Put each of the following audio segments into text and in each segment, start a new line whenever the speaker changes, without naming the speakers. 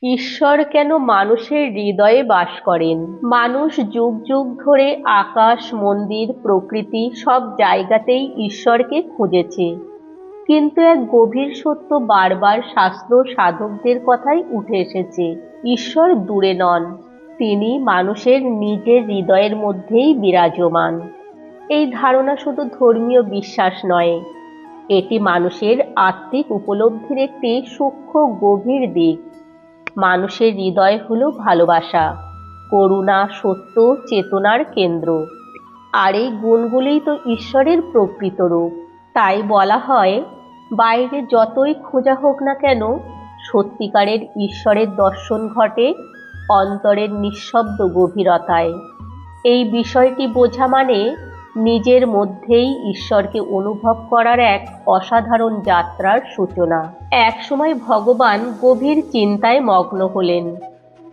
ঈশ্বর কেন মানুষের হৃদয়ে বাস করেন? মানুষ যুগ যুগ ধরে আকাশ, মন্দির, প্রকৃতি সব জায়গাতেই ঈশ্বরকে খুঁজেছে। কিন্তু এক গভীর সত্য বারবার শাস্ত্র সাধকদের কথাই উঠে এসেছে। ঈশ্বর দূরে নন, তিনি মানুষের নিজের হৃদয়ের মধ্যেই বিরাজমান। এই ধারণা শুধু ধর্মীয় বিশ্বাস নয়, এটি মানুষের আত্মিক উপলব্ধির একটি সূক্ষ্ম গভীর দিক। মানুষের হৃদয় হলো ভালোবাসা, করুণা, সত্য, চেতনার কেন্দ্র। আর এই গুণগুলোই তো ঈশ্বরের প্রকৃত রূপ। তাই বলা হয়, বাইরে যতই খোঁজা হোক না কেন, সত্যিকারের ঈশ্বরের দর্শন ঘটে অন্তরের নিঃশব্দ গভীরতায়। এই বিষয়টি বোঝা মানে নিজের মধ্যেই ঈশ্বরকে অনুভব করার এক অসাধারণ যাত্রার সূচনা। এক সময় ভগবান গভীর চিন্তায় মগ্ন হলেন।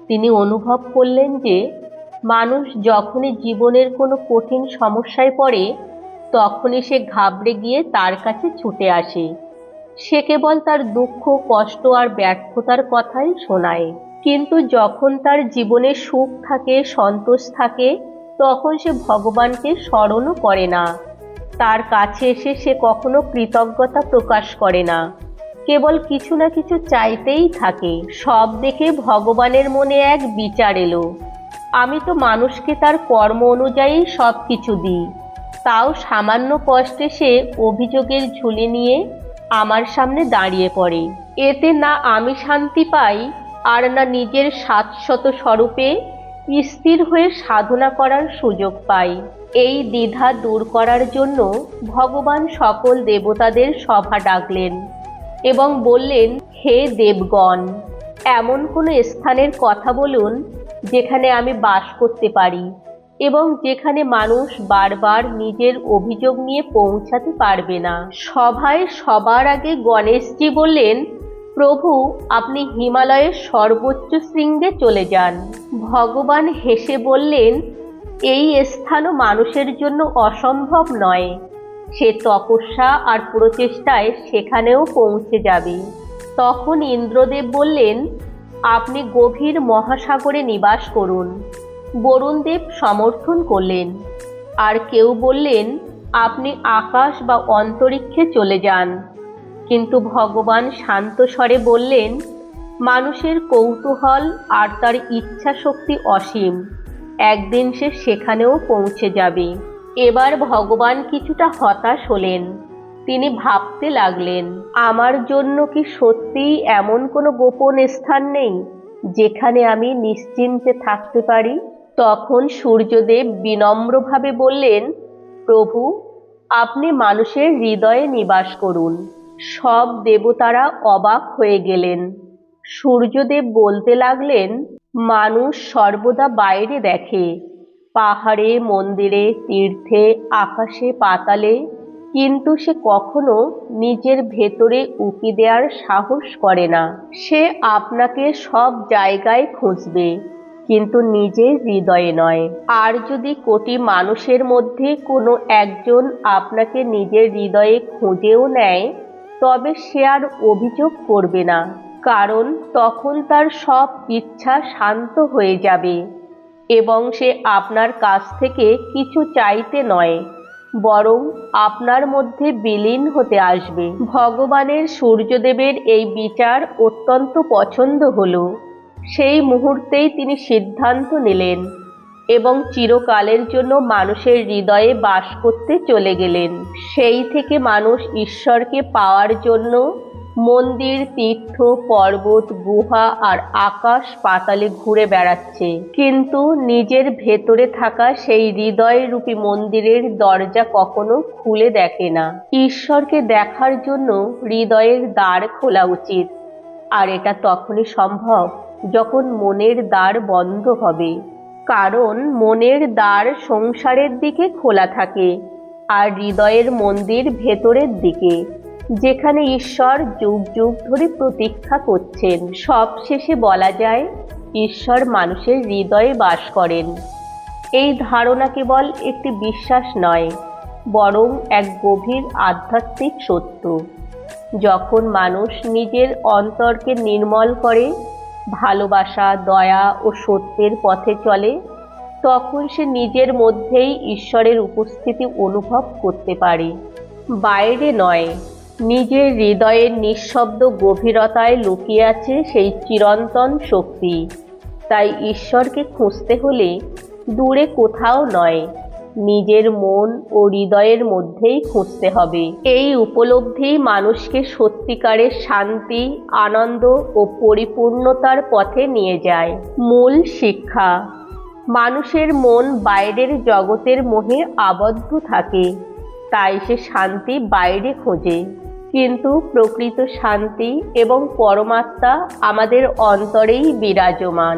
তিনি অনুভব করলেন যে মানুষ যখনই জীবনের কোনো কঠিন সমস্যায় পড়ে, তখনই সে ঘাবড়ে গিয়ে তার কাছে ছুটে আসে। সে কেবল তার দুঃখ, কষ্ট আর ব্যর্থতার কথাই শোনায়। কিন্তু যখন তার জীবনে সুখ থাকে, সন্তোষ থাকে, তখন সে ভগবানকে স্মরণও করে না। তার কাছে এসে সে কখনো কৃতজ্ঞতা প্রকাশ করে না, কেবল কিছু না কিছু চাইতেই থাকে। সব দেখে ভগবানের মনে এক বিচার এলো, আমি তো মানুষকে তার কর্ম অনুযায়ী সব কিছু দিই, তাও সামান্য কষ্টে সে অভিযোগের ঝুলি নিয়ে আমার সামনে দাঁড়িয়ে পড়ে। এতে না আমি শান্তি পাই, আর না নিজের শাশ্বত স্বরূপে স্থির হয়ে সাধনা করার সুযোগ পাই। এই দ্বিধা দূর করার জন্য ভগবান সকল দেবতাদের সভা ডাকলেন এবং বললেন, হে দেবগণ, এমন কোনো স্থানের কথা বলুন যেখানে আমি বাস করতে পারি এবং যেখানে মানুষ বারবার নিজের অভিযোগ নিয়ে পৌঁছাতে পারবে না। সভায় সবার আগে গণেশজি বললেন, প্রভু, আপনি হিমালয়ের সর্বোচ্চ শৃঙ্গে চলে যান। ভগবান হেসে বললেন, এই স্থানও মানুষের জন্য অসম্ভব নয়। সে তপস্যা আর প্রচেষ্টায় সেখানেও পৌঁছে যাবে। তখন ইন্দ্রদেব বললেন, আপনি গভীর মহাসাগরে নিবাস করুন। বরুণদেব সমর্থন করলেন। আর কেউ বললেন, আপনি আকাশ বা অন্তরিক্ষে চলে যান। কিন্তু ভগবান শান্ত স্বরে বললেন, মানুষের কৌতূহল আর তার ইচ্ছা শক্তি অসীম, একদিন সে সেখানেও পৌঁছে যাবে। এবার ভগবান কিছুটা হতাশ হলেন। তিনি ভাবতে লাগলেন, আমার জন্য কি সত্যিই এমন কোনো গোপন স্থান নেই যেখানে আমি নিশ্চিন্তে থাকতে পারি? তখন সূর্যদেব বিনম্রভাবে বললেন, প্রভু, আপনি মানুষের হৃদয়ে নিবাস করুন। সব দেবতারা অবাক হয়ে গেলেন। সূর্যদেব বলতে লাগলেন, মানুষ সর্বদা বাইরে দেখে, পাহাড়ে, মন্দিরে, তীর্থে, আকাশে, পাতালে, কিন্তু সে কখনো নিজের ভেতরে উঁকি দেওয়ার সাহস করে না। সে আপনাকে সব জায়গায় খুঁজবে, কিন্তু নিজের হৃদয়ে নয়। আর যদি কোটি মানুষের মধ্যে কোনো একজন আপনাকে নিজের হৃদয়ে খুঁজেও নেয়, তবে সে আর অভিযোগ করবে না, কারণ তখন তার সব ইচ্ছা শান্ত হয়ে যাবে এবং সে আপনার কাছ থেকে কিছু চাইতে নয়, বরং আপনার মধ্যে বিলীন হতে আসবে। ভগবানের সূর্যদেবের এই বিচার অত্যন্ত পছন্দ হলো। সেই মুহূর্তেই তিনি সিদ্ধান্ত নিলেন এবং চিরকালের জন্য মানুষের হৃদয়ে বাস করতে চলে গেলেন। সেই থেকে মানুষ ঈশ্বরকে পাওয়ার জন্য মন্দির, তীর্থ, পর্বত, গুহা আর আকাশ পাতালে ঘুরে বেড়াচ্ছে, কিন্তু নিজের ভেতরে থাকা সেই হৃদয়রূপী মন্দিরের দরজা কখনো খুলে দেখে না। ঈশ্বরকে দেখার জন্য হৃদয়ের দ্বার খোলা উচিত, আর এটা তখনই সম্ভব যখন মনের দ্বার বন্ধ হবে। কারণ মনের দ্বার সংসারের দিকে খোলা থাকে, আর হৃদয়ের মন্দির ভেতরের দিকে, যেখানে ঈশ্বর যুগ যুগ ধরে প্রতীক্ষা করছেন। সবশেষে বলা যায়, ঈশ্বর মানুষের হৃদয়ে বাস করেন। এই ধারণা কেবল একটি বিশ্বাস নয়, বরং এক গভীর আধ্যাত্মিক সত্য। যখন মানুষ নিজের অন্তরকে নির্মল করে, ভালোবাসা, দয়া ও সত্যের পথে চলে, তখন সে নিজের মধ্যেই ঈশ্বরের উপস্থিতি অনুভব করতে পারে। বাইরে নয়, নিজের হৃদয়ের নিঃশব্দ গভীরতায় লুকিয়ে আছে সেই চিরন্তন শক্তি। তাই ঈশ্বরকে খুঁজতে হলে দূরে কোথাও নয়, নিজের মন ও হৃদয়ের মধ্যেই খুঁজতে হবে। এই উপলব্ধি মানুষকে সত্যিকারের শান্তি, আনন্দ ও পরিপূর্ণতার পথে নিয়ে যায়। মূল শিক্ষা: মানুষের মন বাইরের জগতের মোহে আবদ্ধ থাকে, তাই সে শান্তি বাইরে খোঁজে। কিন্তু প্রকৃত শান্তি এবং পরমাত্মা আমাদের অন্তরেই বিরাজমান।